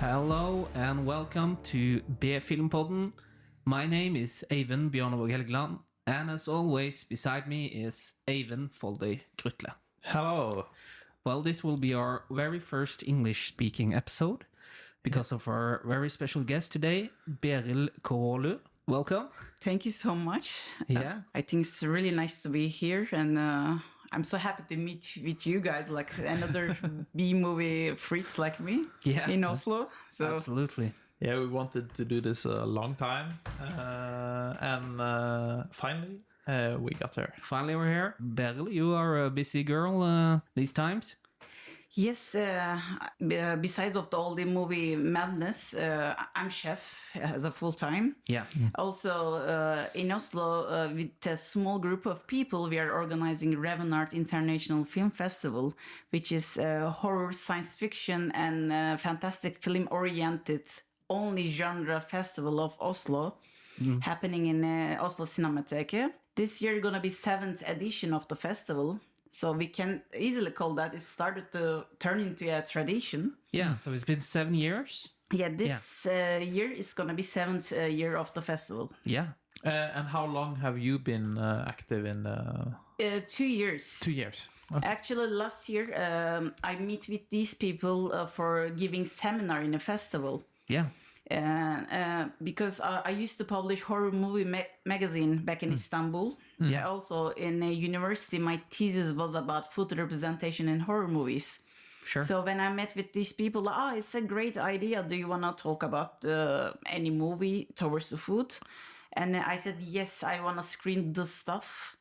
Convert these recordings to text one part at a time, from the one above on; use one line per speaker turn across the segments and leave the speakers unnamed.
Hello and welcome to B-filmpodden. My name is Eivind Bjørnevåg Helgeland, and as always, beside me is Eivind Foldy Grutle.
Hello.
Well, this will be our very first English-speaking episode because of our very special guest today, Beril Koroglu. Welcome.
Thank you so much.
Yeah.
I think it's really nice to be here, and I'm so happy to meet with you guys, like another B-movie freaks like me in Oslo. So
Absolutely.
Yeah, we wanted to do this a long time, and finally we got there.
Finally, we're here. Beril, you are a busy girl these times.
yes, besides of all the movie madness, I'm chef as a full time.
Yeah.
Also, in Oslo, with a small group of people, we are organizing Revenart International Film Festival, which is horror, science fiction, and fantastic film-oriented only genre festival of Oslo, happening in Oslo Cinemateket. This year, going to be 7th edition of the festival. So we can easily call that it started to turn into a tradition.
Yeah, so it's been 7 years.
Yeah, this year is going to be 7th year of the festival.
Yeah.
And how long have you been active in?
2 years.
2 years. Okay.
Actually, last year I meet with these people for giving seminar in a festival.
Yeah.
Because I used to publish horror movie magazine back in Istanbul. Yeah. Also in a university, my thesis was about food representation in horror movies.
Sure.
So when I met with these people, it's a great idea. Do you want to talk about any movie towards the food? And I said, yes, I want to screen this stuff.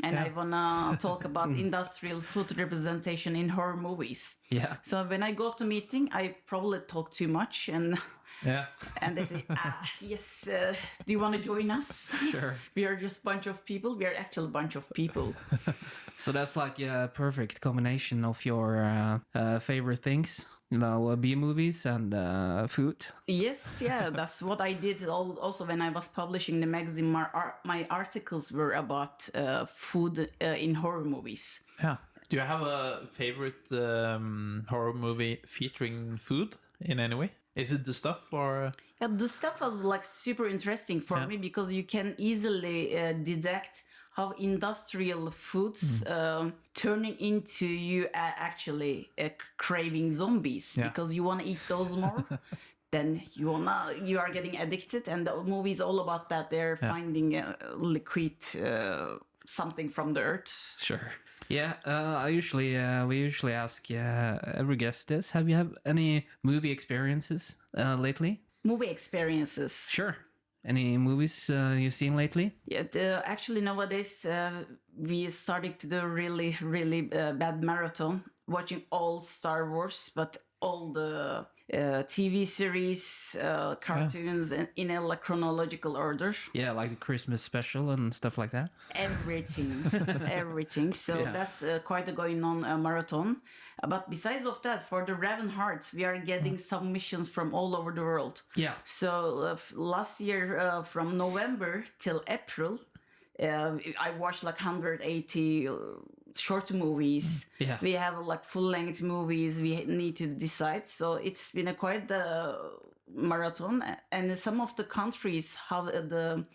And I want to talk about industrial food representation in horror movies.
Yeah.
So when I go to meeting, I probably talk too much. And and they say, yes, do you want to join us?
Sure.
We are just a bunch of people. We are actually a bunch of people.
So that's like a perfect combination of your favorite things, B-movies and food.
Yes, yeah, that's what I did. Also, when I was publishing the magazine, my articles were about food in horror movies.
Yeah. Do you have a favorite horror movie featuring food in any way? Is it The Stuff or?
Yeah, the stuff was like super interesting for me because you can easily deduct how industrial foods turning into you actually craving zombies because you want to eat those more. Then you are getting addicted, and the movie is all about that. They're finding liquid something from the earth.
Sure. Yeah, we usually ask every guest this. Have you had any movie experiences lately?
Movie experiences.
Sure. Any movies you've seen lately?
Yeah, actually nowadays we started to do really, really bad marathon, watching all Star Wars, but all the TV series, cartoons in a chronological order.
Yeah, like the Christmas special and stuff like that.
Everything. So that's quite a going on marathon. But besides of that, for the Raven Hearts, we are getting submissions from all over the world.
Yeah.
So last year, from November till April, I watched like 180 short movies.
Yeah.
We have like full-length movies we need to decide. So it's been a quite marathon. And some of the countries have the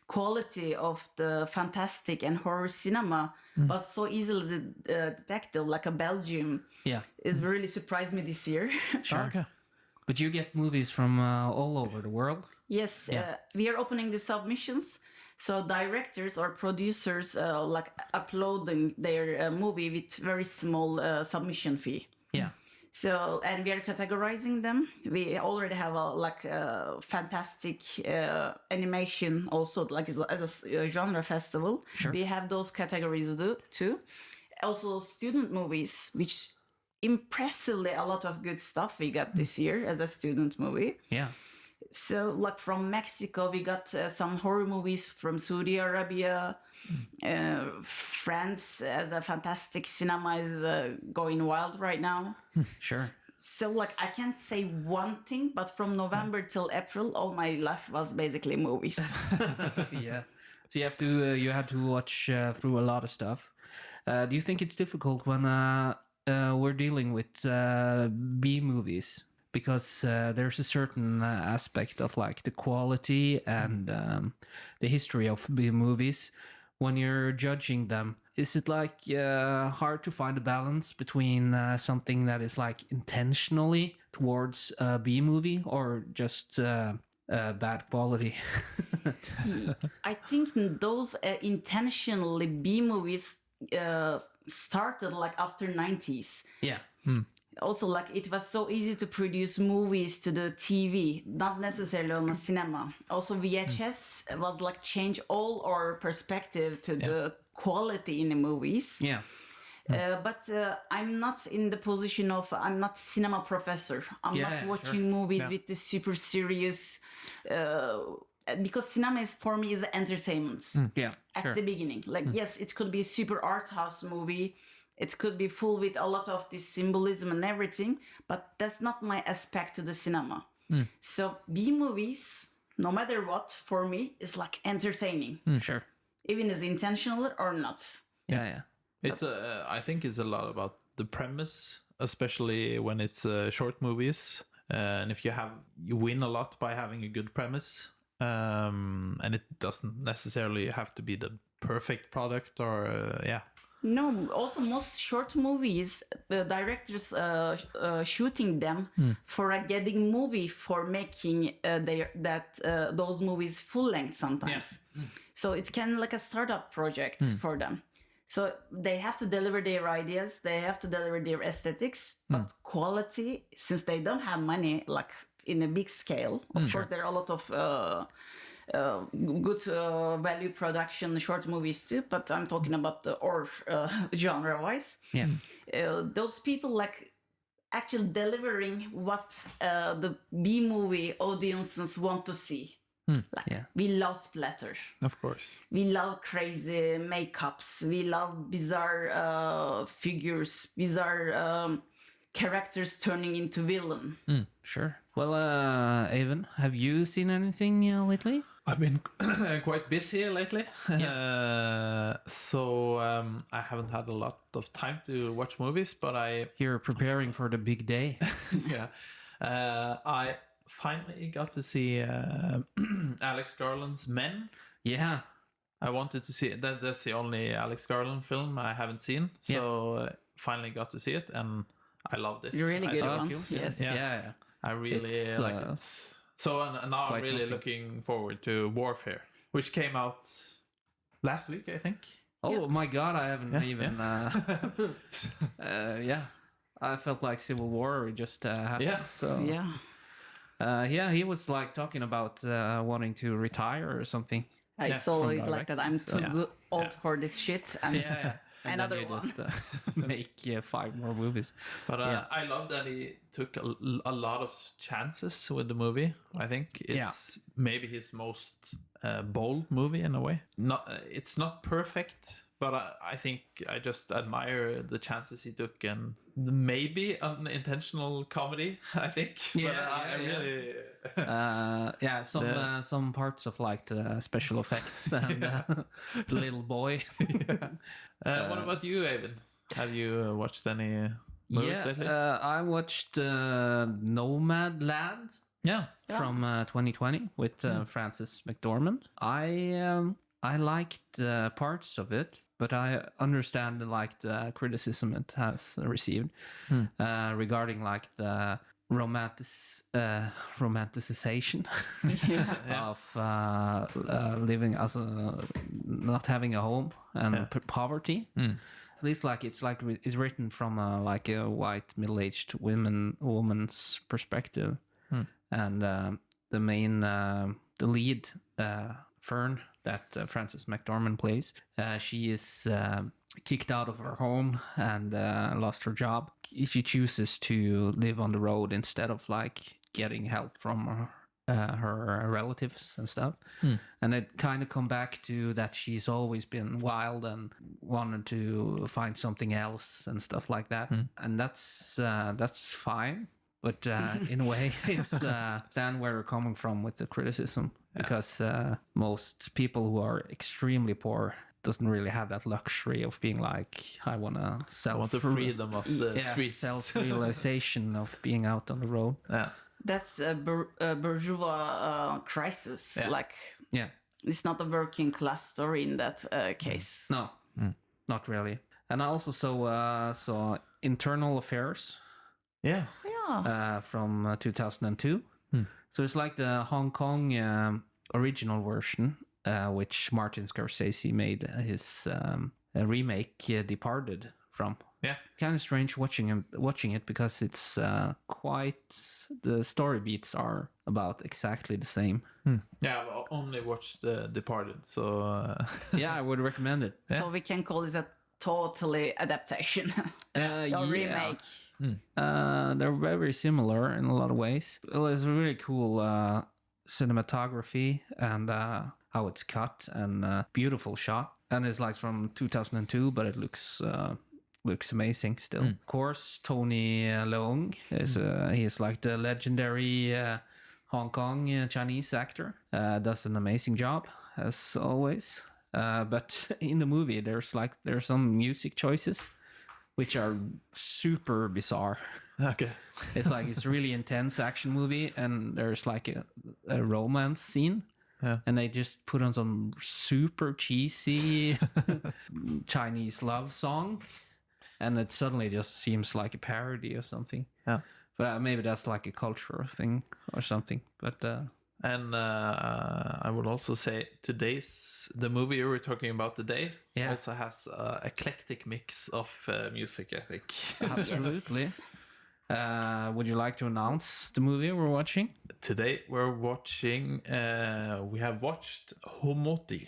quality of the fantastic and horror cinema was so easily detected, like a Belgium.
Yeah.
It really surprised me this year.
Sure.
Okay.
But you get movies from all over the world?
Yes, we are opening the submissions. So directors or producers like uploading their movie with very small submission fee.
Yeah.
So, and we are categorizing them. We already have a fantastic animation also, like as a genre festival.
Sure.
We have those categories too. Also student movies, which impressively a lot of good stuff we got this year as a student movie.
Yeah.
So, like from Mexico, we got some horror movies from Saudi Arabia. France, as a fantastic cinema, is going wild right now.
Sure.
So, like, I can't say one thing, but from November till April, all my life was basically movies.
Yeah. So you have to watch through a lot of stuff. Do you think it's difficult when we're dealing with B movies? because there's a certain aspect of like the quality and the history of B movies. When you're judging them, is it like hard to find a balance between something that is like intentionally towards a B movie or just bad quality?
I think those intentionally B movies started like after 90s.
Yeah.
Also, like it was so easy to produce movies to the TV, not necessarily on a cinema. Also, VHS was like change all our perspective to the quality in the movies.
Yeah.
But I'm not in the position of I'm not cinema professor. I'm
Yeah,
not watching movies with the super serious. Because cinema is for me is entertainment.
Yeah.
At the beginning, like yes, it could be a super art house movie. It could be full with a lot of this symbolism and everything, but that's not my aspect to the cinema. So B movies, no matter what, for me, is like entertaining,
Sure.
even as intentional or not.
Yeah.
It's I think it's a lot about the premise, especially when it's short movies. And if you win a lot by having a good premise, and it doesn't necessarily have to be the perfect product or
No, also most short movies, the directors shooting them for a getting movie for making those movies full length sometimes. So it can like a startup project for them. So they have to deliver their ideas, they have to deliver their aesthetics, but quality, since they don't have money like in a big scale, of course there are a lot of good value production short movies too, but I'm talking about the genre wise.
Yeah.
Those people like actually delivering what the B movie audiences want to see. We love splatter,
of course.
we love crazy makeups, we love bizarre figures, bizarre characters turning into villain.
Sure. Well, Evan, have you seen anything lately?
I've been quite busy lately, so I haven't had a lot of time to watch movies. But
You're preparing for the big day.
I finally got to see Alex Garland's Men.
Yeah.
I wanted to see it. That's the only Alex Garland film I haven't seen, so finally got to see it, and I loved it.
Really good
I
one.
thought-
Yes.
Yeah.
I really like it. So and now I'm
quite
really
something.
looking forward to Warfare, which came out last week, I think.
Oh my God, I haven't even. I felt like Civil War just happened.
Yeah.
So he was like talking about wanting to retire or something.
It's always like that. I'm too old for this shit. And
Yeah. And
Another
then you
one.
just make 5 more movies.
But I love that he took a lot of chances with the movie. I think it's maybe his most bold movie in a way. It's not perfect, but I think I just admire the chances he took, and maybe an intentional comedy, I think. But I really...
some parts of like the special effects and the little boy.
What about you, Evan? Have you watched any movies lately?
I watched Nomadland.
Yeah.
From 2020 with Frances McDormand. I liked parts of it, but I understand like the criticism it has received regarding like the romanticization of living as not having a home and poverty. At least like it's written from like a white middle-aged woman's perspective. And the main the lead Fern that Frances McDormand plays, she is kicked out of her home and lost her job. She chooses to live on the road instead of like getting help from her relatives and stuff. And it kind of come back to that she's always been wild and wanted to find something else and stuff like that. And that's fine. But in a way, it's stand where we're coming from with the criticism, because most people who are extremely poor doesn't really have that luxury of being like, I want
the freedom of the streets.
Self-realization of being out on the road.
Yeah.
That's a bourgeois crisis.
Yeah.
Like,
Yeah.
it's not a working class story in that case.
No, not really. And I also saw Internal Affairs.
Yeah.
Yeah.
From 2002. So it's like the Hong Kong original version, which Martin Scorsese made his remake Departed from.
Yeah.
Kind of strange watching it because it's the story beats are about exactly the same.
Yeah, I've only watched Departed, so
Yeah, I would recommend it.
So we can call this a totally adaptation or remake.
They're very similar in a lot of ways. Well, it's really cool cinematography and how it's cut and beautiful shot. And it's like from 2002, but it looks amazing still. Of course, Tony Leung he is like the legendary Hong Kong Chinese actor. Does an amazing job as always. But in the movie, there's some music choices which are super bizarre.
Okay.
It's really intense action movie, and there's like a romance scene.
Yeah.
And they just put on some super cheesy Chinese love song, and it suddenly just seems like a parody or something.
Yeah.
But maybe that's like a cultural thing or something. But
and I would also say the movie we were talking about today also has an eclectic mix of music, I think.
Absolutely. Would you like to announce the movie we're watching?
Today we have watched Homoti.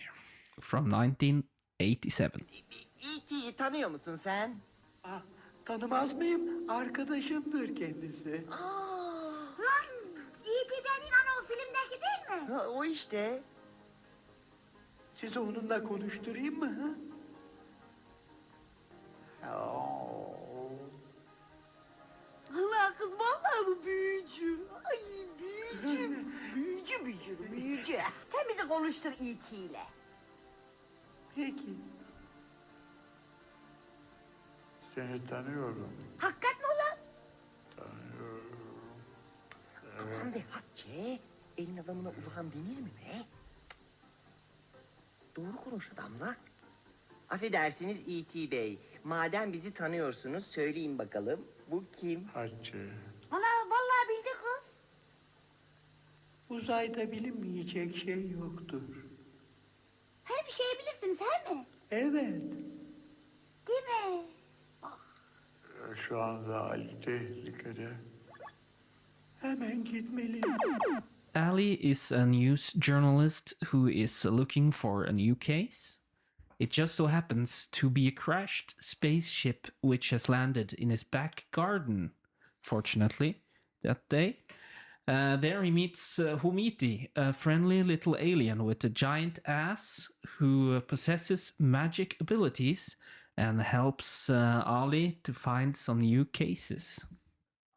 From 1987.
E.T.'yi tanıyor musun sen?
Tanımaz mıyım? Arkadaşımdır kendisi.
E.T. denilen o filmdeki değil mi?
Ha, o işte.
Sizi onunla konuşturayım mı?
Allah kız vallahi bu büyücü. Ay büyücü. büyücü. Sen bizi konuştur E.T. ile.
Peki. Seni tanıyorum.
Hakikat mi ulan?
Tanıyorum.
Aman be Hatice. Elin adamına Ulhan denir mi be? Doğru konuş adamla. Affedersiniz E.T. Bey. Madem bizi tanıyorsunuz söyleyin bakalım. Bu kim?
Hatice.
Ana vallahi bildi kız.
Uzayda bilinmeyecek şey yoktur.
Her bir şeyi bilirsiniz he mi?
Evet.
Değil mi?
Şu anda Ali tehlikede. Hemen gitmeliyim.
Ali is a news journalist who is looking for a new case. It just so happens to be a crashed spaceship which has landed in his back garden, fortunately, that day. There he meets Homoti, a friendly little alien with a giant ass who possesses magic abilities and helps Ali to find some new cases.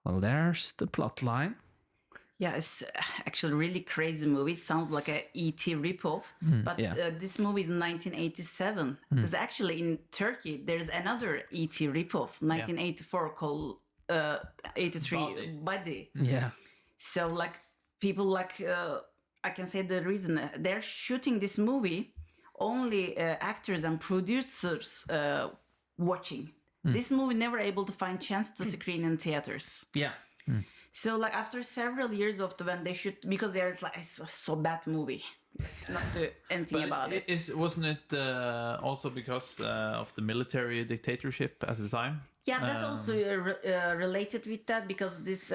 Well, there's the plot line.
Yeah, it's actually a really crazy movie. It sounds like a E.T. ripoff. But this movie is 1987. Because actually in Turkey, there's another E.T. ripoff, 1984, called 83 Body.
Yeah.
So like people like, I can say the reason, they're shooting this movie, only actors and producers watching. This movie never able to find chance to screen in theaters.
Yeah.
So like after several years of when they shoot, because there's like it's a so bad movie. Let's not do anything about it.
Wasn't it also because of the military dictatorship at the time?
Yeah, that also related with that because this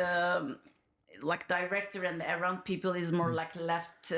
like director and around people is more like left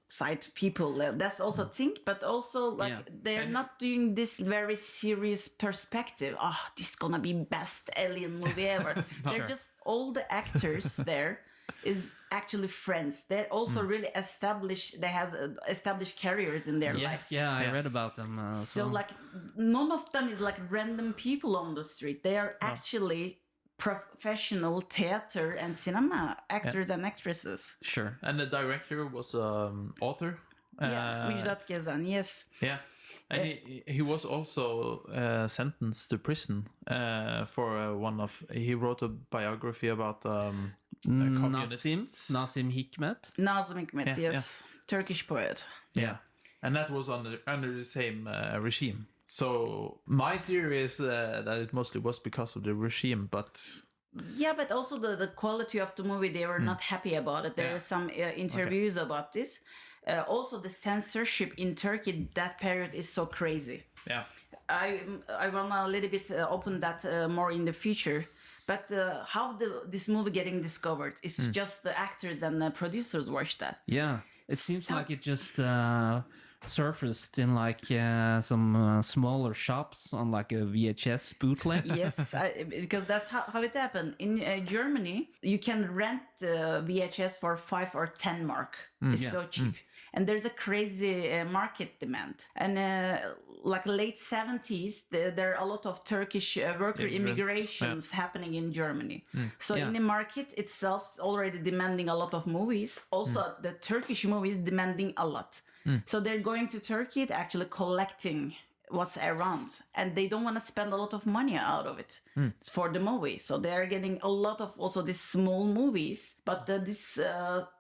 side people. That's also a thing, but also like they're not doing this very serious perspective. Oh, this is gonna be best alien movie ever. They're just all the actors there is actually friends. They're also really established. They have established careers in their life.
Yeah, I read about them.
So like none of them is like random people on the street. They are actually professional theater and cinema actors and actresses.
Sure.
And the director was author.
Müjdat Gezen, yes.
Yeah. And he was also sentenced to prison for he wrote a biography about communists.
Nazim Hikmet.
Nazım Hikmet, yes. Turkish poet.
Yeah. And that was under the same regime. So my theory is that it mostly was because of the regime, but...
Yeah, but also the quality of the movie, they were not happy about it. There are some interviews about this. Also, the censorship in Turkey, that period is so crazy.
Yeah.
I want to a little bit open that more in the future. But how this movie getting discovered? It's just the actors and the producers watch that.
Yeah, it seems like it just surfaced in like some smaller shops on like a VHS bootleg.
Yes, because that's how it happened. In Germany, you can rent VHS for 5 or 10 mark. It's so cheap. And there's a crazy market demand. And like late 70s, there are a lot of Turkish worker immigrations happening in Germany. So in the market itself is already demanding a lot of movies. Also, the Turkish movies demanding a lot. So they're going to Turkey to actually collecting what's around, and they don't want to spend a lot of money out of it for the movie. So they're getting a lot of also these small movies, but this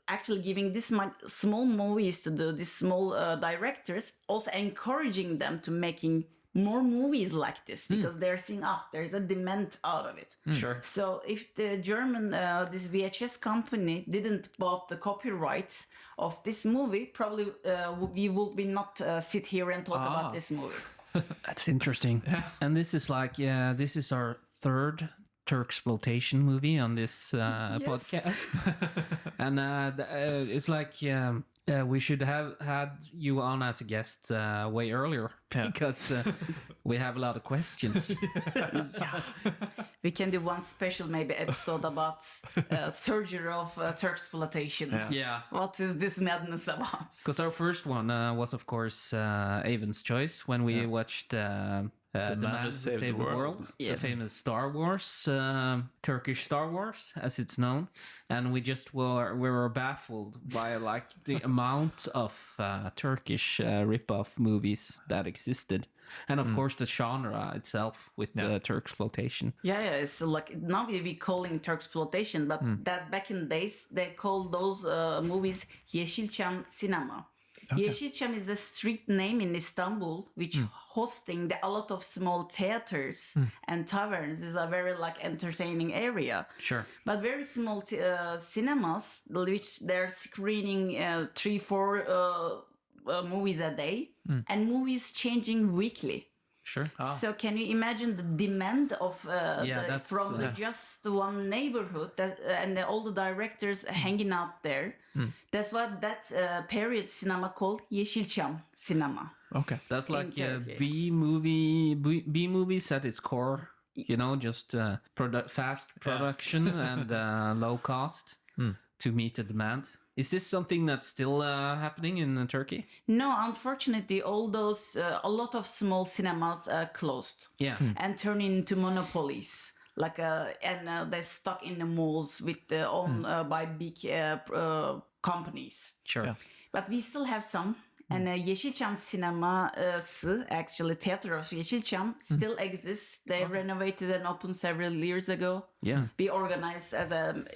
actually giving this small movies to these small directors, also encouraging them to making more movies like this, because they're seeing there's a demand out of it.
Sure.
So if the German this VHS company didn't bought the copyright of this movie, probably we would be not sit here and talk about this movie.
That's interesting. And this is like, this is our third Turksploitation movie on this podcast. And it's like we should have had you on as a guest way earlier, because we have a lot of questions.
We can do one special maybe episode about surgery of Turksploitation.
Yeah.
What is this madness about?
Because our first one was, of course, Avon's Choice, when we watched The Man Who Saved the World,
Yes.
the famous Star Wars, Turkish Star Wars, as it's known. And we were baffled by like the amount of Turkish rip-off movies that existed. And of course the genre itself with Turksploitation.
Yeah, it's like now we calling Turksploitation, but that back in the days they called those movies Yeşilçam Cinema. Yeşilçam is a street name in Istanbul, which hosting a lot of small theaters and taverns. Is a very like entertaining area.
Sure.
But very small cinemas, which they're screening 3-4 movies a day, and movies changing weekly.
Sure.
So can you imagine the demand of from just one neighborhood and all the directors hanging out there? That's what that period cinema called Yeşilçam cinema.
Okay.
That's like
Turkey.
B movies at its core. You know, just fast production and low cost to meet the demand. Is this something that's still happening in Turkey?
No, unfortunately, all those a lot of small cinemas closed.
Yeah.
And turned into monopolies. Like and they're stuck in the malls with owned by big companies.
Sure. Yeah.
But we still have some. And Yeşilçam Sineması, actually Theater of Yeşilçam, still exists. They renovated and opened several years ago.
Yeah.
We organized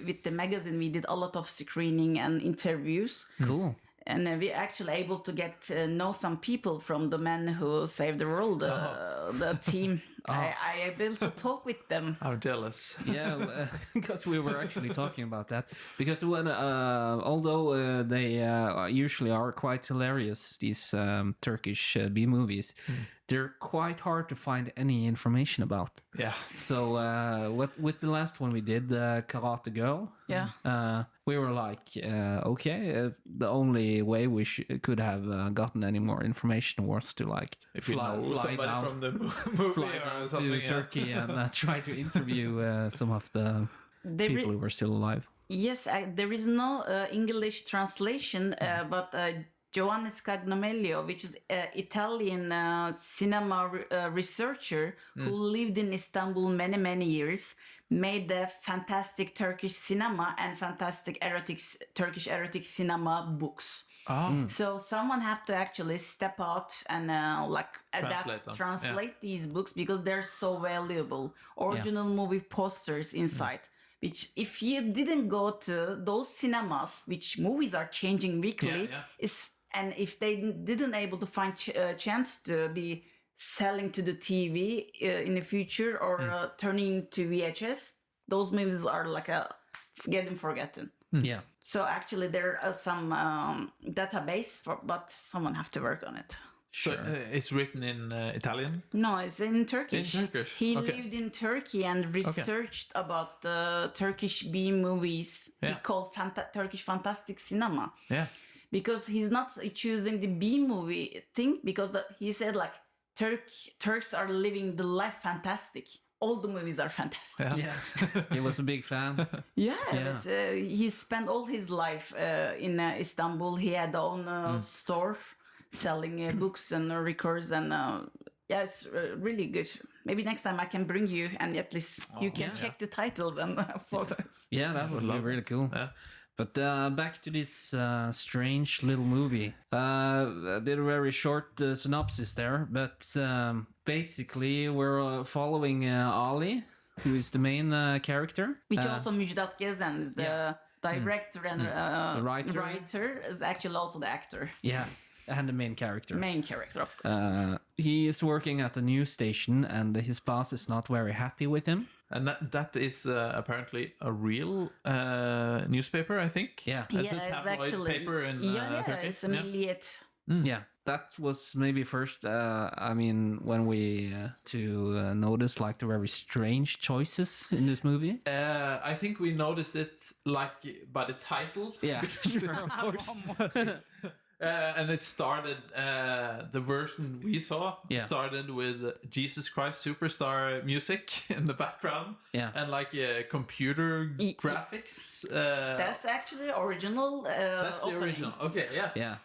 with the magazine, we did a lot of screening and interviews.
Cool.
And we actually able to get know some people from the Men Who Saved the World, the team. I able to talk with them.
I'm jealous.
Yeah, because we were actually talking about that. Because when, although they usually are quite hilarious, these Turkish B movies, they're quite hard to find any information about.
Yeah.
So with the last one we did, Karate Girl, we were like, okay, the only way we could have gotten any more information was to like
If you know
fly
somebody
down,
from the movie
fly
or
down
something.
to Turkey and try to interview some of the people who were still alive.
Yes, there is no English translation, but Giovanni Scagnamelio, which is an Italian cinema researcher who lived in Istanbul many years, made the fantastic Turkish cinema and fantastic Turkish erotic cinema books. So someone have to actually step out and translate these books because they're so valuable. Original movie posters inside. Which, if you didn't go to those cinemas, which movies are changing weekly, and if they didn't able to find a chance to be selling to the TV in the future or turning to VHS, those movies are like getting forgotten.
Yeah.
So actually, there are some database but someone have to work on it.
So it's written in Italian?
No, it's in Turkish.
In Turkish.
He lived in Turkey and researched about the Turkish B movies. He called Turkish fantastic cinema.
Yeah.
Because he's not choosing the B movie thing because he said like Turks are living the life fantastic. All the movies are fantastic.
Yeah. He was a big fan.
But he spent all his life in Istanbul. He had own store selling books and records and it's really good. Maybe next time I can bring you and at least you can check the titles and photos.
Yeah, that would be really cool.
Yeah.
But back to this strange little movie. I did a very short synopsis there, but basically we're following Ali, who is the main character.
Which also Müjdat Gezen is the director and writer is actually also the actor.
Yeah, and the main character.
Main character, of course.
He is working at a news station and his boss is not very happy with him.
And that is apparently a real newspaper, I think.
Yeah.
It's a tabloid paper in Turkey.
It's a milliyet.
Yeah, that was maybe first, when we notice like the very strange choices in this movie.
I think we noticed it like by the title.
Yeah, sure, of course.
And it started, the version we saw started with Jesus Christ Superstar music in the background.
Yeah.
And like computer graphics.
That's actually original.
That's the original. Okay, yeah.
Yeah.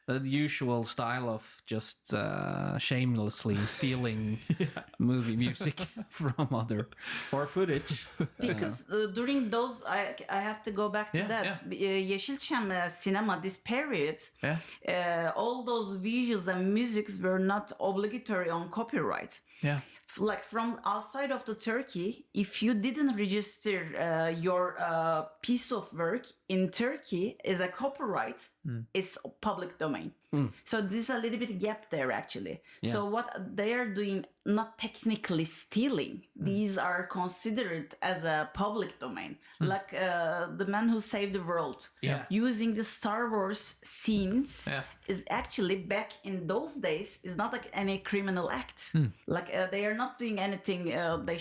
The usual style of just shamelessly stealing movie music from other or footage.
Because during those, I have to go back to that. Yeşilçam cinema, this period, all those visuals and musics were not obligatory on copyright.
Yeah.
Like from outside of the Turkey, if you didn't register your piece of work in Turkey as a copyright, it's public domain. So there's a little bit gap there actually. So what they are doing, not technically stealing, these are considered as a public domain. Like the man who saved the world, using the Star Wars scenes is actually back in those days is not like any criminal act. Like they are not doing anything they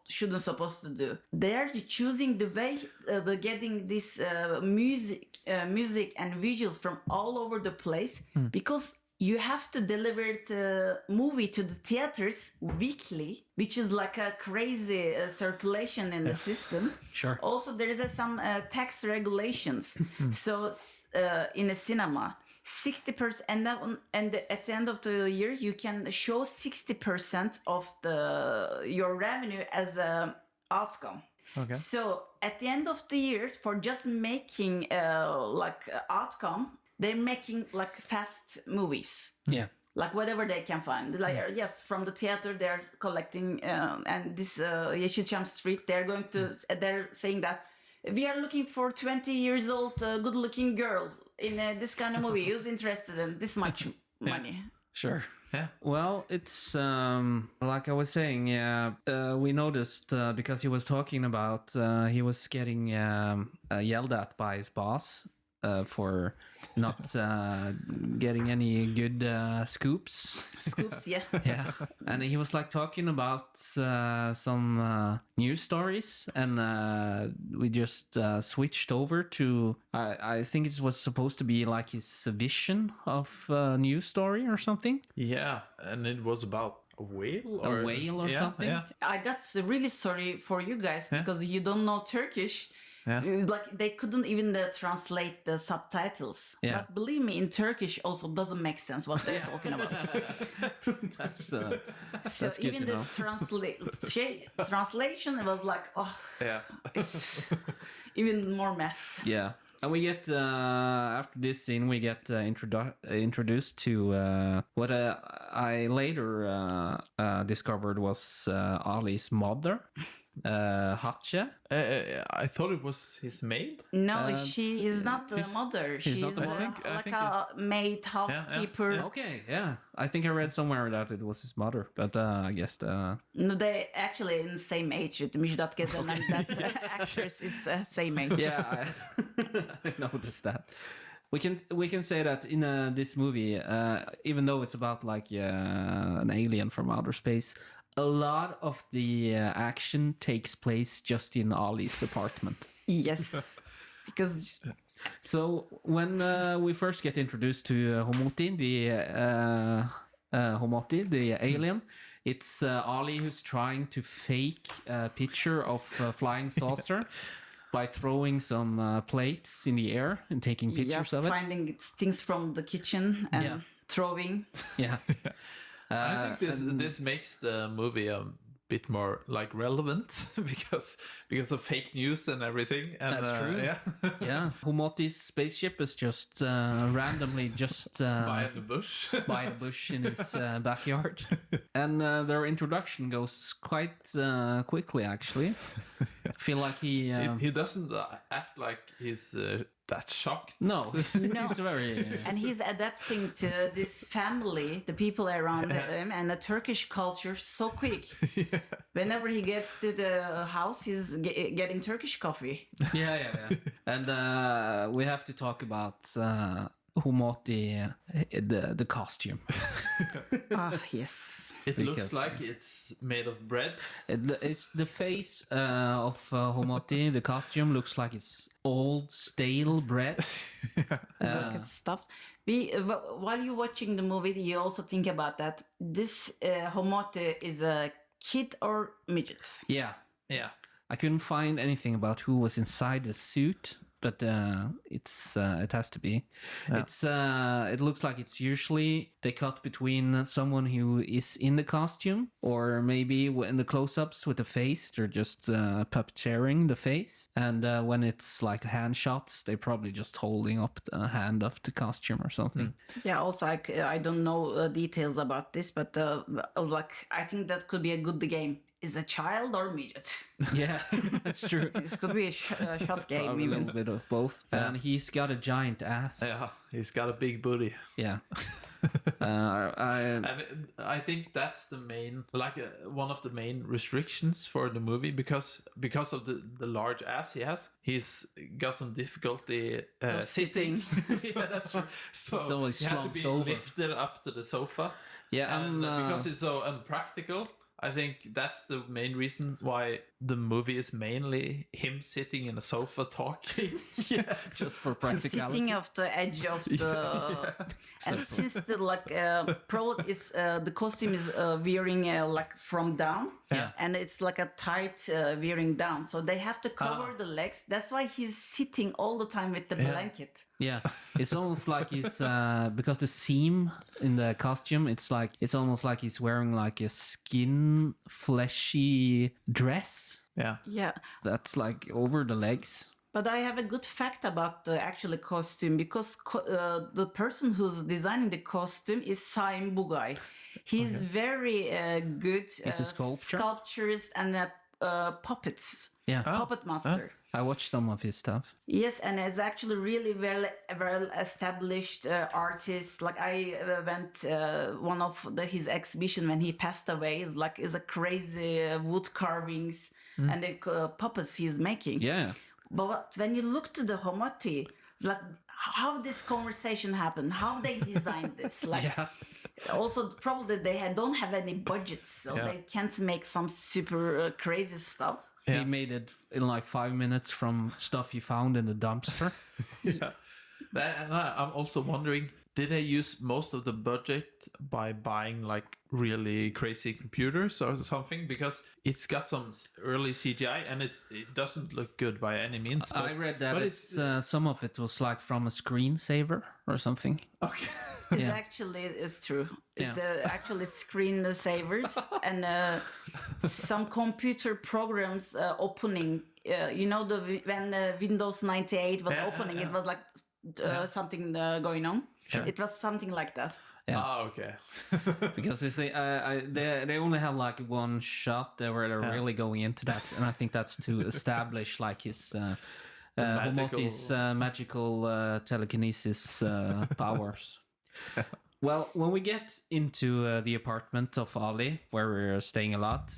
shouldn't supposed to do. They are choosing the way they're getting this music and visuals from all over the place because you have to deliver the movie to the theaters weekly, which is like a crazy circulation in the system.
Sure.
Also, there is some tax regulations. So in a cinema, 60%, and at the end of the year, you can show 60% of your revenue as a outcome.
Okay.
So at the end of the year, for just making outcome, they're making like fast movies.
Yeah.
Like whatever they can find. Like yes, from the theater they're collecting, and this Yeşilçam Street, they're saying that we are looking for 20 years old, good-looking girl in this kind of movie. Who's interested in this much money?
Sure.
Yeah.
Well, it's like I was saying. We noticed because he was talking about he was getting yelled at by his boss for not getting any good scoops.
Scoops, yeah.
Yeah, and he was like talking about some news stories, and we just switched over to I think it was supposed to be like his vision of a news story or something.
Yeah, and it was about a whale
A whale or something.
Yeah.
I got really sorry for you guys because you don't know Turkish. Like they couldn't even translate the subtitles.
Yeah.
But believe me, in Turkish also doesn't make sense what they're talking about.
That's
So
good
even
to
the
know.
translation, it was like, oh,
Yeah.
it's even more mess.
Yeah. And we get after this scene, we get introduced to what I later discovered was Ali's mother, Hatche.
I thought it was his maid.
No, she is not the mother. She's
not the mother?
I think
a maid housekeeper.
Okay, yeah. I think I read somewhere that it was his mother, but I guess
No, they actually in the same age with Müjdat Gezen, and that actress is same age.
yeah, I noticed that. We can say that in this movie, even though it's about like an alien from outer space, a lot of the action takes place just in Ali's apartment.
Yes, because
So when we first get introduced to Homoti, the alien, it's Ali who's trying to fake a picture of a flying saucer by throwing some plates in the air and taking pictures of it.
finding things from the kitchen and
Yeah.
throwing.
Yeah.
I think this makes the movie a bit more like relevant because of fake news and everything. And,
That's true.
Yeah.
Yeah. Homoti's spaceship is just randomly just
By the bush.
by the bush in his backyard. And their introduction goes quite quickly, actually. I feel like
He doesn't act like he's that shocked.
No,
No.
he's very...
And he's adapting to this family, the people around him, and the Turkish culture so quick. Whenever he gets to the house, he's getting Turkish coffee.
yeah. And we have to talk about Homoti, the costume.
Ah, yes.
It looks
Because,
like it's made of bread.
It's the face of Homoti, the costume looks like it's old, stale bread.
Like it's stuffed. While you're watching the movie, you also think about that. This Homoti is a kid or midget.
Yeah. I couldn't find anything about who was inside the suit, but it has to be. It looks like it's usually they cut between someone who is in the costume, or maybe in the close-ups with the face, they're just puppeteering the face, and when it's like hand shots, they're probably just holding up the hand of the costume or something.
Yeah, also, I don't know details about this, but I think that could be a good game. Is a child or midget?
Yeah, that's true.
This could be a shot game.
Probably a
Even.
little bit of both. And he's got a giant ass.
Yeah, he's got a big booty.
Yeah.
And I think that's the main, one of the main restrictions for the movie because of the large ass he has. He's got some difficulty sitting.
Yeah, that's true.
So
always
he has to
slumped
be
over.
lifted up to the sofa.
Yeah,
And because it's so unpractical, I think that's the main reason why the movie is mainly him sitting in a sofa talking.
just for practicality.
Sitting off the edge of the, and since the probably is the costume is wearing from down,
Yeah.
and it's like a tight wearing down, so they have to cover the legs. That's why he's sitting all the time with the blanket.
Yeah, it's almost like he's because the seam in the costume, it's almost like he's wearing like a skin fleshy dress
Yeah.
that's like over the legs.
But I have a good fact about the actual costume because the person who's designing the costume is Saim Bugay. He's very good
He's a sculptor?
sculpturist and puppets.
Yeah,
Puppet master.
I watched some of his stuff.
Yes, and is actually really well established artist. Like I went one of his exhibition when he passed away. Is a crazy wood carvings and the puppets he's making.
Yeah,
But when you look to the Homoti, like how this conversation happened, how they designed this, like also probably they don't have any budgets, so they can't make some super crazy stuff.
he made it in like 5 minutes from stuff he found in the dumpster.
And I'm also wondering, Did they use most of the budget by buying like really crazy computers or something? Because it's got some early CGI and it doesn't look good by any means.
I read that some of it was like from a screensaver or something.
Okay.
It's true. It's actually screensavers and some computer programs opening. When Windows 98 was opening, it was like something going on.
Sure.
It was something like that.
Yeah.
Ah, okay.
Because you see, they only have like one shot there where they're really going into that, and I think that's to establish like his Homoti's magical telekinesis powers. Well, when we get into the apartment of Ali, where we're staying a lot,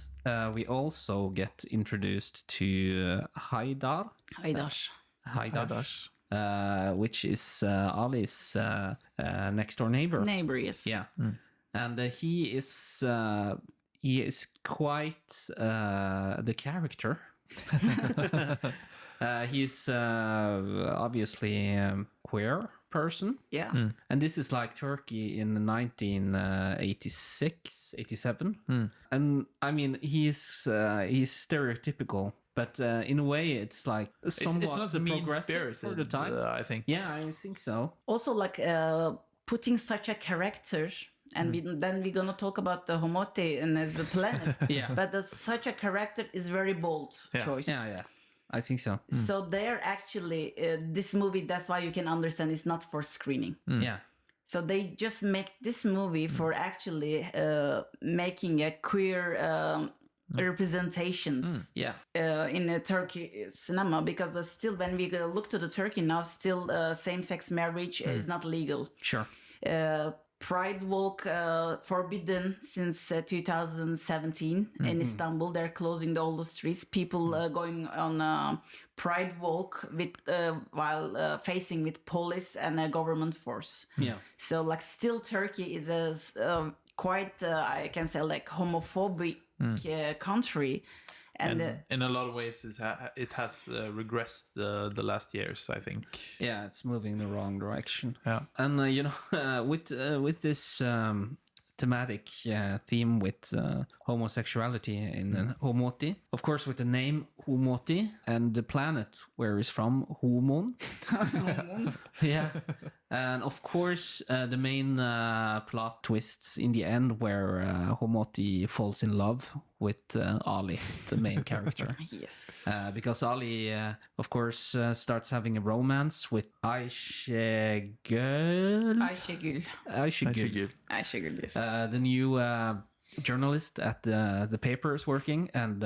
we also get introduced to Haydar. Which is Ali's next door neighbor.
Yes.
Yeah, and he is quite the character. He's obviously queer person.
Yeah.
And this is like Turkey in 1986, 87. And I mean, he's stereotypical. But in a way, it's like somewhat
it's not
progressive for the time.
I think.
Yeah, I think so.
Also, like putting such a character, and then we're gonna talk about the Homoti and as a planet. But such a character is very bold choice.
Yeah. I think so.
So they're actually this movie. That's why you can understand it's not for screening.
Yeah.
So they just make this movie for actually making a queer representations in the Turkey cinema, because still when we look to the Turkey now, still same-sex marriage is not legal.
Sure.
Pride Walk forbidden since 2017 in Istanbul. They're closing all the streets. People going on Pride Walk with while facing with police and a government force.
Yeah.
So like still Turkey is a quite I can say like homophobic country. And
in a lot of ways, it has regressed the last years, I think.
Yeah, it's moving the wrong direction.
Yeah.
And with this thematic theme with homosexuality in Homoti, of course, with the name Homoti and the planet where it's from, Homon. Yeah. And of course, the main plot twists in the end where Homoti falls in love with Ali, the main character.
yes.
Because Ali, of course, starts having a romance with Ayşegül.
Ayşegül, yes.
The new journalist at the paper is working, and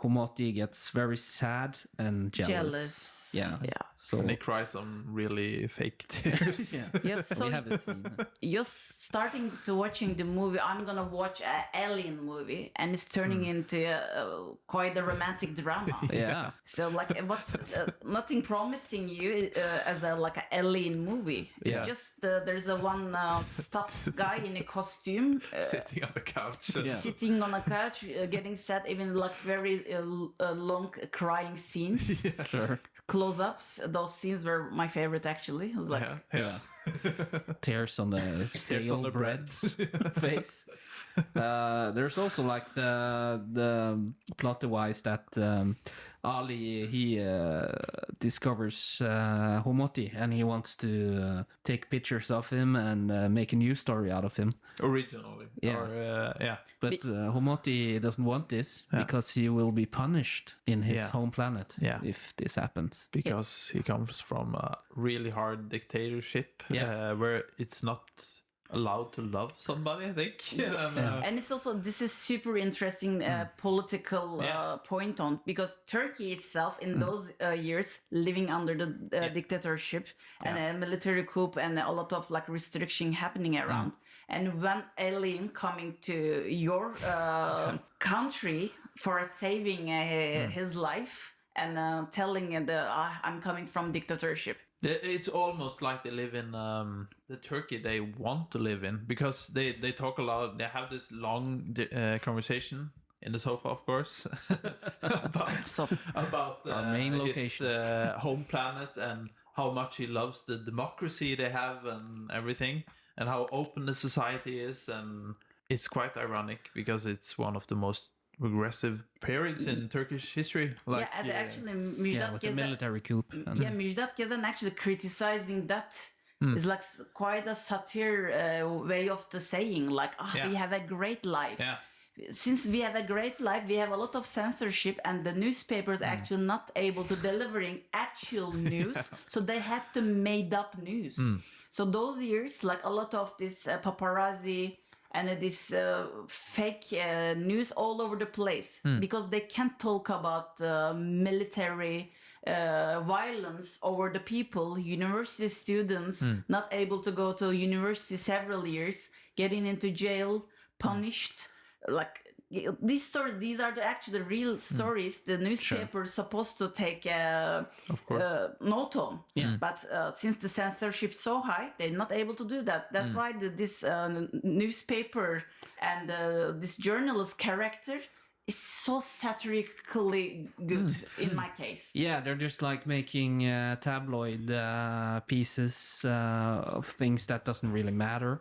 Homoti gets very sad and jealous. Yeah. So
And they cry some really fake tears.
Yes, so
we have a scene.
you're starting to watching the movie. I'm gonna watch an alien movie, and it's turning into quite a romantic drama.
Yeah.
So like, what's nothing promising you as a like an alien movie? It's just there's a one stuffed guy in a costume
Sitting on the couch.
sitting on a couch, getting sad. Even like very long crying scenes.
Sure.
Close-ups, those scenes were my favorite actually. It was like
Tears on the stale bread face. There's also like the plot device that Ali he discovers Homoti, and he wants to take pictures of him and make a news story out of him.
Originally.
Yeah.
Or,
But Homoti doesn't want this because he will be punished in his home planet if this happens.
Because he comes from a really hard dictatorship where it's not allowed to love somebody, I think.
and it's also, this is super interesting political point on, because Turkey itself in those years living under the dictatorship and a military coup and a lot of like restriction happening around. And when alien coming to your country for saving his life and telling I'm coming from dictatorship.
It's almost like they live in the Turkey they want to live in, because they talk a lot. They have this long conversation in the sofa, of course, about
Our main
his
location.
home planet and how much he loves the democracy they have and everything, and how open the society is. And it's quite ironic because it's one of the most progressive periods in Turkish history. Like,
and actually,
with the military coup.
Müjdat Gezen actually criticizing that is like quite a satire way of the saying, like, we have a great life.
Yeah.
Since we have a great life, we have a lot of censorship, and the newspapers actually not able to delivering actual news, so they had to made up news. So those years, like a lot of this paparazzi and this fake news all over the place, because they can't talk about military violence over the people, university students not able to go to university several years, getting into jail, punished. Like these are actually real stories the newspaper is supposed to take note on. But since the censorship is so high, they're not able to do that. That's why this newspaper and this journalist character is so satirically good in my case.
Yeah, they're just like making tabloid pieces of things that doesn't really matter.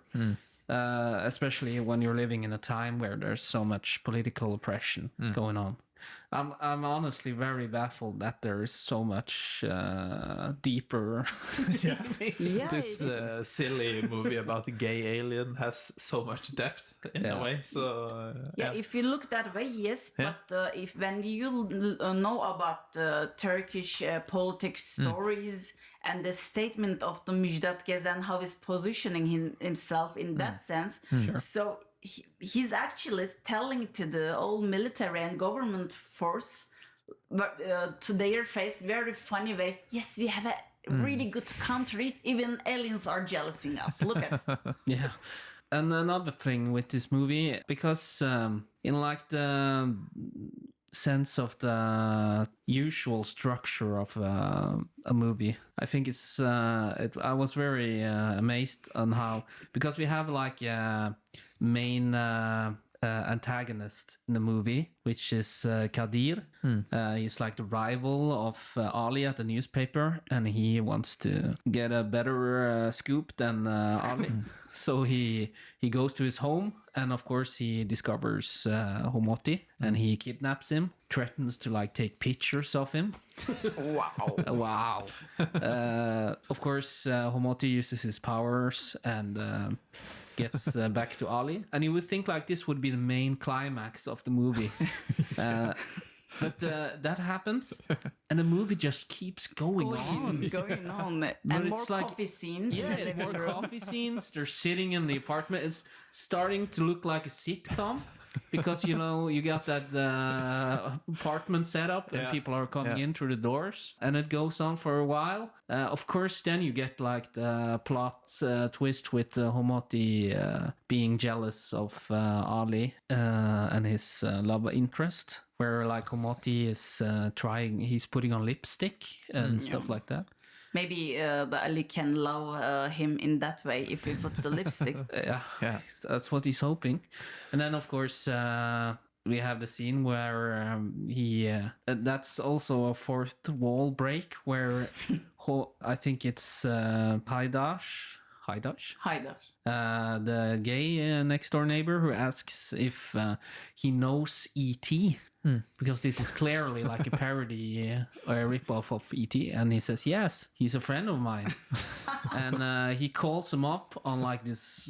Especially when you're living in a time where there's so much political oppression going on. I'm honestly very baffled that there is so much deeper.
This silly movie about a gay alien has so much depth in a way. So
if you look that way, yes. But if when you know about Turkish politics stories and the statement of the Müjdat Gezen, how he's positioning himself in that sense, so he's actually telling to the old military and government force, but to their face, very funny way, yes, we have a really good country, even aliens are jealousing us, look at
Yeah. And another thing with this movie, because in like the sense of the usual structure of a movie, I think it's I was very amazed on how, because we have like a main antagonist in the movie, which is Kadir. He's like the rival of Ali at the newspaper, and he wants to get a better scoop than Ali. So he goes to his home, and of course he discovers Homoti, and he kidnaps him, threatens to like take pictures of him. Wow. Of course, Homoti uses his powers and gets back to Ali, and you would think like this would be the main climax of the movie. But that happens, and the movie just keeps going on.
And more coffee scenes.
Yeah, more coffee scenes. They're sitting in the apartment. It's starting to look like a sitcom, because you got that apartment set up, and people are coming in through the doors, and it goes on for a while. Of course, then you get like the plot twist with Homoti being jealous of Ali and his love interest, where like Homoti is he's putting on lipstick and stuff like that.
Maybe the Ali can love him in that way if he puts the lipstick.
Yeah, that's what he's hoping. And then of course we have the scene where he that's also a fourth wall break, where I think it's Haydar, the gay next door neighbor, who asks if he knows E.T. Because this is clearly like a parody or a ripoff of E.T. And he says, yes, he's a friend of mine. And he calls him up on like this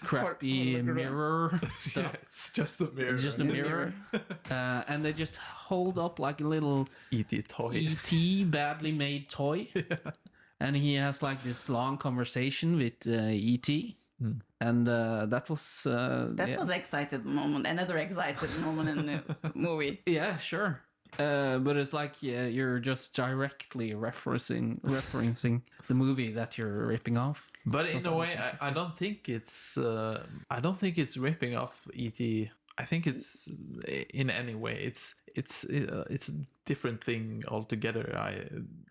crappy mirror stuff.
Yeah, it's just a mirror.
It's just a mirror. And they just hold up like a little
E.T. toy.
E.T. badly made toy. And he has like this long conversation with E.T. And that was
was excited moment, another excited moment in the movie.
Yeah, sure. But it's like you're just directly referencing the movie that you're ripping off.
But in a way, I don't think it's ripping off E.T. I think it's in any way it's a different thing altogether.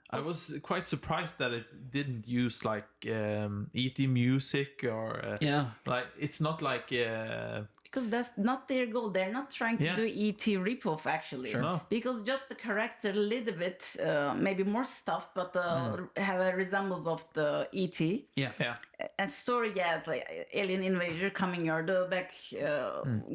I was quite surprised that it didn't use like E.T. music or like it's not like
because that's not their goal. They're not trying to
Yeah.
do E.T. ripoff, actually.
Sure. No.
Because just the character a little bit, maybe more stuff, but have a resemblance of the E.T.
Yeah.
Yeah.
And story, yeah, it's like alien invader coming your back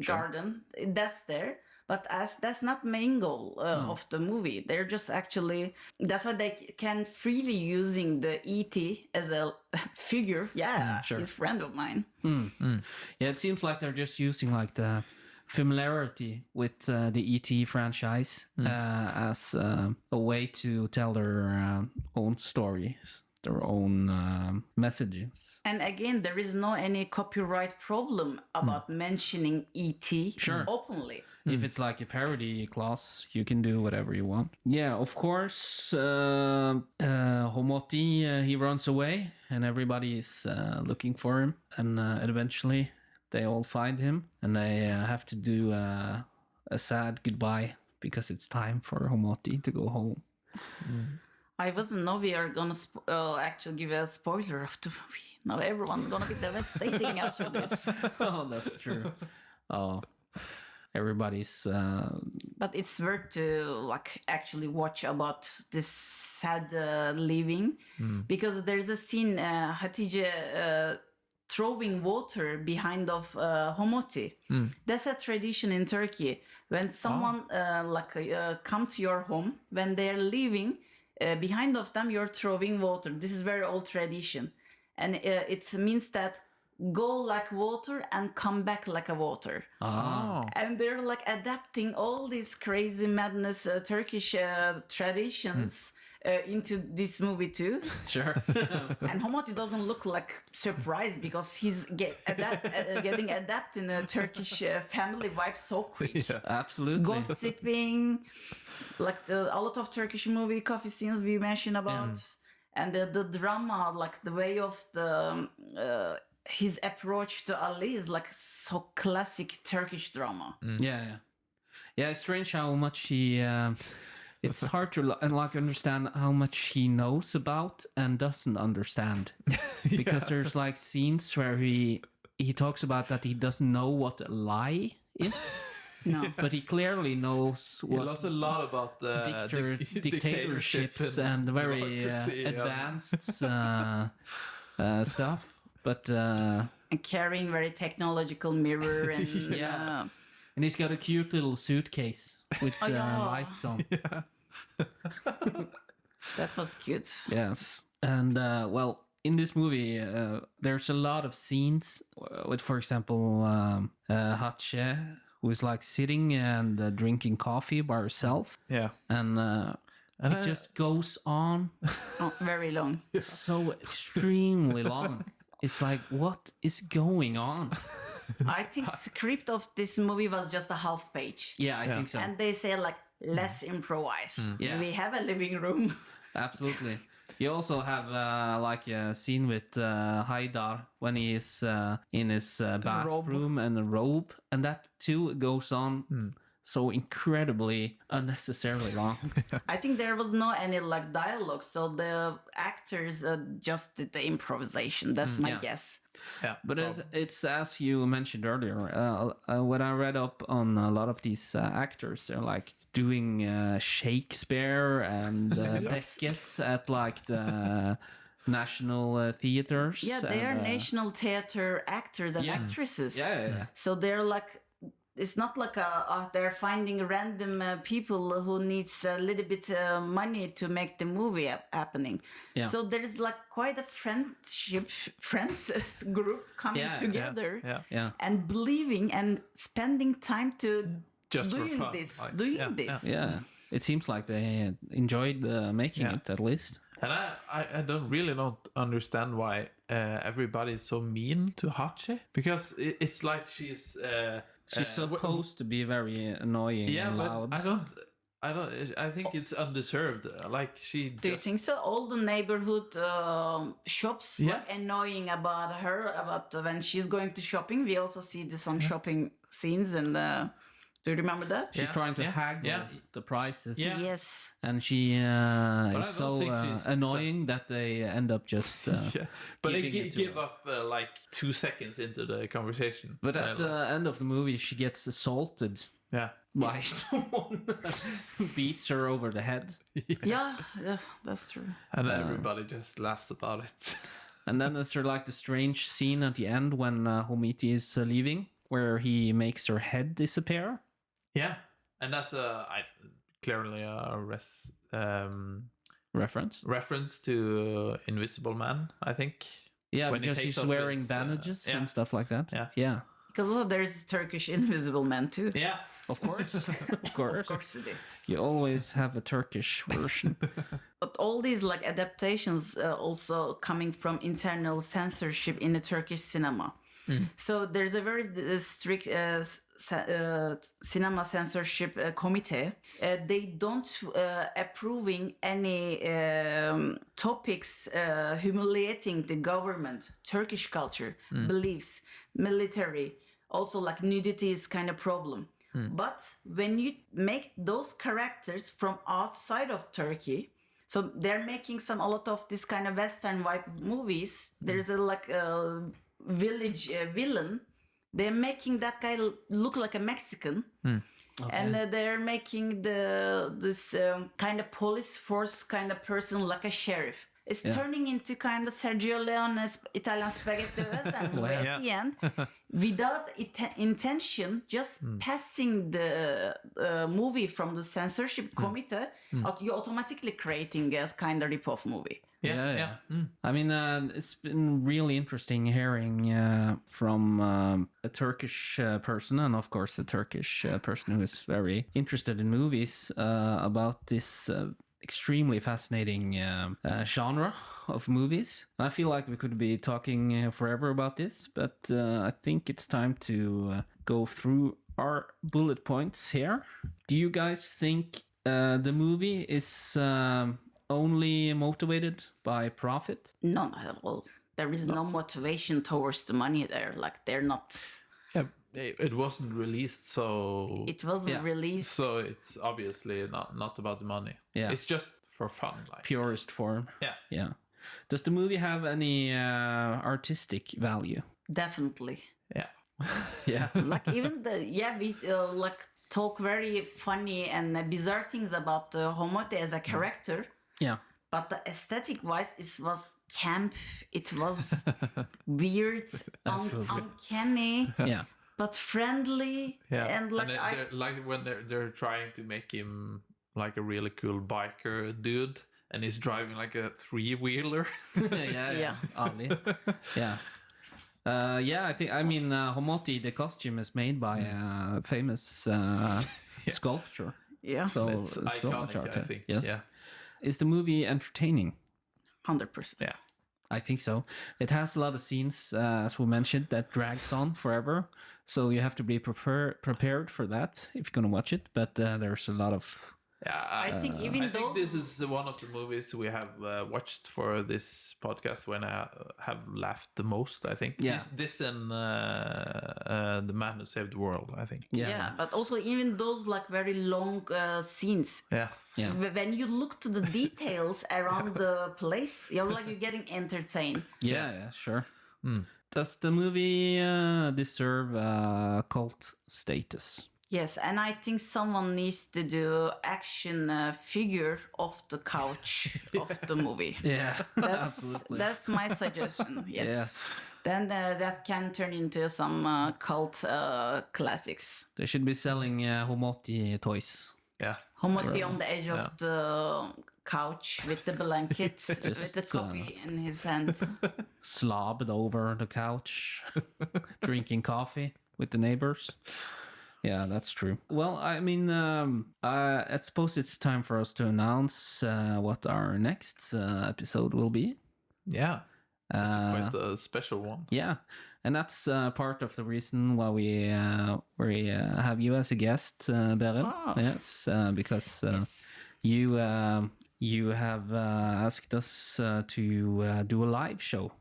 garden. That's there. But as that's not main goal of the movie. They're just actually, that's why they can freely using the E.T. as a figure. Yeah, he's a friend of mine.
Yeah, it seems like they're just using like the familiarity with the E.T. franchise as a way to tell their own stories, their own messages.
And again, there is no any copyright problem about mentioning E.T. openly.
If it's like a parody clause, you can do whatever you want. Yeah, of course, Homoti, he runs away and everybody is looking for him. And eventually they all find him and they have to do a sad goodbye because it's time for Homoti to go home.
I wasn't know we are gonna actually give a spoiler of the movie. Now everyone's gonna be devastating after this.
Oh, that's true. Oh, everybody's...
But it's worth to like actually watch about this sad leaving because there's a scene Hatice throwing water behind of Homoti. That's a tradition in Turkey. When someone come to your home, when they're leaving, behind of them you're throwing water. This is very old tradition, and it means that go like water and come back like a water. And they're like adapting all these crazy madness Turkish traditions into this movie too.
Sure.
And Homoti doesn't look like surprised because he's getting adapted in a Turkish family vibe so quick.
Absolutely.
Gossiping, like a lot of Turkish movie coffee scenes we mentioned about, and the drama, like the way of the his approach to Ali is like so classic Turkish drama.
Yeah. It's strange how much he... it's hard to understand how much he knows about and doesn't understand. Because there's like scenes where he talks about that he doesn't know what a lie is.
No.
But he clearly knows
He
what
knows a lot about the
dictatorships and very
democracy,
advanced stuff. But
And carrying very technological mirror and
and he's got a cute little suitcase with lights on.
that was cute.
Yes. And in this movie, there's a lot of scenes with, for example, Hatice, who is like sitting and drinking coffee by herself.
Yeah.
And it just goes on
Very long.
so extremely long. It's like, what is going on?
I think script of this movie was just a half page.
Yeah, I think so.
And they say like, let's improvise.
Yeah.
We have a living room.
Absolutely. You also have like a scene with Haidar when he is in his bathroom and a robe, and that too goes on so incredibly unnecessarily long.
I think there was no any like dialogue, so the actors just did the improvisation. That's my guess.
Yeah.
But it's as you mentioned earlier, when I read up on a lot of these actors, they're like doing Shakespeare and Beckett at like the national theaters.
Yeah, they are national theater actors and actresses.
Yeah.
So they're like, it's not like they're finding random people who needs a little bit money to make the movie happening. Yeah. So there's like quite a friends group coming together and believing and spending time to
just
doing
for fun.
this,
Like,
doing this.
Yeah. It seems like they enjoyed making it at least.
And I don't understand why everybody is so mean to Hatice, because it's like she's
supposed to be very annoying and loud.
But I think it's undeserved. Like
Do you think so? All the neighborhood shops were annoying about her. About when she's going to shopping, we also see some shopping scenes, and Do you remember that?
She's trying to haggle
yeah.
the prices.
Yeah.
Yes.
And she
I
is
don't
so
think she's
annoying that they end up just.
Yeah, but they
giving it to
give
her.
up like 2 seconds into the conversation.
But at the end of the movie, she gets assaulted
yeah,
by someone who beats her over the head.
Yeah, that's true.
and everybody just laughs about it.
And then there's like the strange scene at the end when Homoti is leaving, where he makes her head disappear.
Yeah, and that's clearly a
Reference.
reference to Invisible Man, I think.
Yeah,
When he
because
takes
he's
off
wearing
his,
bandages
yeah.
and stuff like that.
Yeah.
Yeah.
Because also there's Turkish Invisible Man too.
Yeah,
Of course. Of course.
Of course it is.
You always have a Turkish version.
But all these like adaptations also coming from internal censorship in the Turkish cinema. So there's a very strict cinema censorship committee. They don't approving any topics humiliating the government, Turkish culture, beliefs, military. Also like nudity is kind of problem. But when you make those characters from outside of Turkey, so they're making a lot of this kind of Western vibe movies. There's a village villain. They're making that guy look like a Mexican. And they're making this kind of police force kind of person like a sheriff. It's turning into kind of Sergio Leone's Italian spaghetti western movie at the end, without intention, just passing the movie from the censorship committee, you're automatically creating a kind of rip-off movie.
yeah.
I mean, it's been really interesting hearing from a Turkish person, and of course a Turkish person who is very interested in movies, about this extremely fascinating genre of movies. I feel like we could be talking forever about this, but I think it's time to go through our bullet points here. Do you guys think the movie is only motivated by profit?
No, not at all. There is no motivation towards the money there. Like they're not.
Yeah, it wasn't released, so
It wasn't released.
so it's obviously not about the money.
Yeah.
It's just for fun, like.
Purest form.
Yeah.
Yeah. Does the movie have any artistic value?
Definitely.
Yeah.
Yeah.
Like even we like talk very funny and bizarre things about Homoti as a character.
Yeah.
But the aesthetic wise, it was camp. It was weird, uncanny,
Yeah.
but friendly.
Yeah,
And like
they're, like when they're trying to make him like a really cool biker dude, and he's driving like a 3-wheeler.
Yeah.
Ali. Yeah. I mean, Homoti, the costume is made by a famous sculptor.
Yeah,
So,
It's
so
iconic,
much art.
I think.
Yes.
Yeah.
Is the movie entertaining?
100%.
Yeah.
I think so. It has a lot of scenes, as we mentioned, that drags on forever. So you have to be prepared for that if you're going to watch it. But there's a lot of...
Yeah,
I think even
I think
those-
this is one of the movies we have watched for this podcast when I have laughed the most. I think
Yeah.
this and The Man Who Saved the World. I think.
Yeah, but also even those like very long scenes.
Yeah.
Yeah.
When you look to the details around the place, you're getting entertained.
Yeah, sure. Does the movie deserve cult status?
Yes, and I think someone needs to do action figure of the couch of the movie.
Yeah,
That's my suggestion. Yes.
Yes.
Then that can turn into some cult classics.
They should be selling Homoti toys.
Yeah.
Homoti on the edge of the couch with the blanket, with the coffee in his hand.
Slobbed over the couch, drinking coffee with the neighbors. Yeah, that's true. Well, I mean, I suppose it's time for us to announce what our next episode will be.
Yeah. It's quite a special one.
Yeah, and that's part of the reason why we have you as a guest, Beril.
Oh.
Yes, because you have asked us to do a live show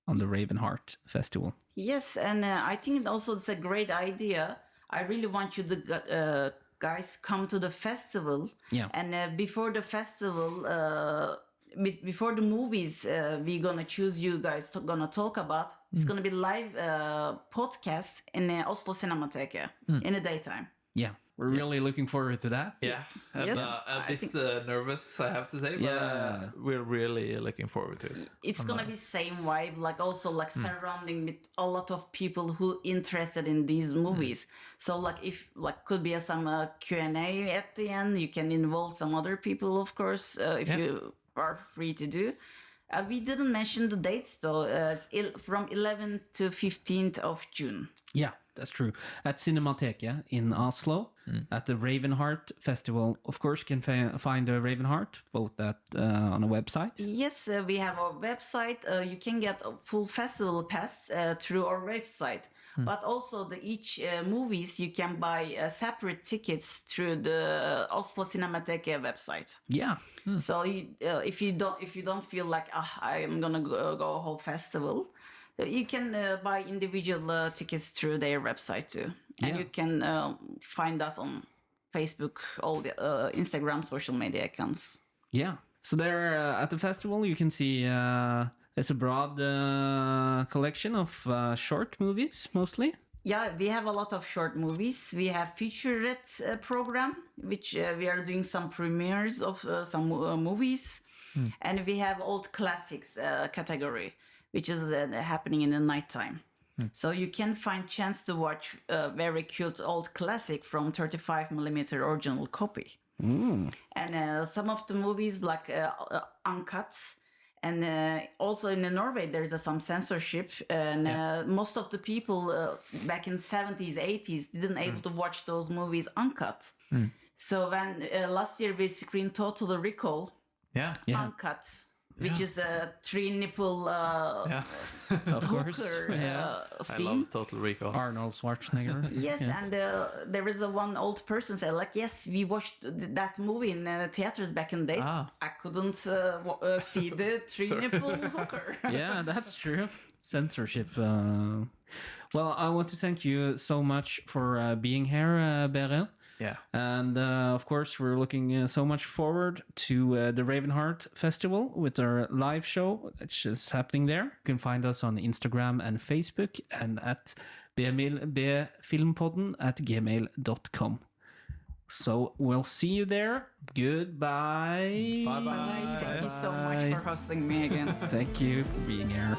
on the Ravenheart Festival.
Yes, and I think also it's a great idea. I really want you to guys come to the festival.
Yeah.
And before the festival, before the movies we're gonna choose you guys gonna talk about, it's gonna be live podcast in Oslo Cinematheque in the daytime.
Yeah, we're really looking forward to that.
Yeah, and
Yes,
a
I
bit
think-
nervous, I have to say, but we're really looking forward to it.
It's gonna be same vibe, like also like surrounding with a lot of people who interested in these movies. So like if like could be some Q&A at the end, you can involve some other people, of course, if you are free to do. We didn't mention the dates though. It's from 11th to 15th of June.
Yeah, that's true. At Cinematheque in Oslo, at the Ravenheart Festival. Of course, you can find the Ravenheart both on a website.
Yes, we have our website. You can get a full festival pass through our website. But also each movies you can buy separate tickets through the Oslo Cinematheque website.
Yeah.
So if you don't feel like I am gonna go whole festival, you can buy individual tickets through their website too, and you can find us on Facebook, all the Instagram, social media accounts.
Yeah. So there at the festival, you can see it's a broad collection of short movies, mostly.
Yeah, we have a lot of short movies. We have featurette program, which we are doing some premieres of some movies. And we have old classics category, which is happening in the nighttime. So you can find chance to watch a very cute old classic from 35mm original copy. And some of the movies like uncut. And also in Norway, there's some censorship, and most of the people back in 70s, 80s didn't able to watch those movies uncut. So when last year we screened Total Recall uncut, which is a 3-nipple
Of course.
hooker
I
scene.
love Total Recall.
Arnold Schwarzenegger.
Yes, and there is one old person said like, yes, we watched that movie in theaters back in the days. I couldn't see the 3-nipple hooker.
Yeah, that's true. Censorship. Well, I want to thank you so much for being here, Beril.
Yeah.
And of course, we're looking so much forward to the Ravenheart Festival with our live show, which is happening there. You can find us on Instagram and Facebook and at B-filmpodden at gmail.com. So we'll see you there. Goodbye.
Bye-bye.
Thank you so much for hosting me again.
Thank you for being here.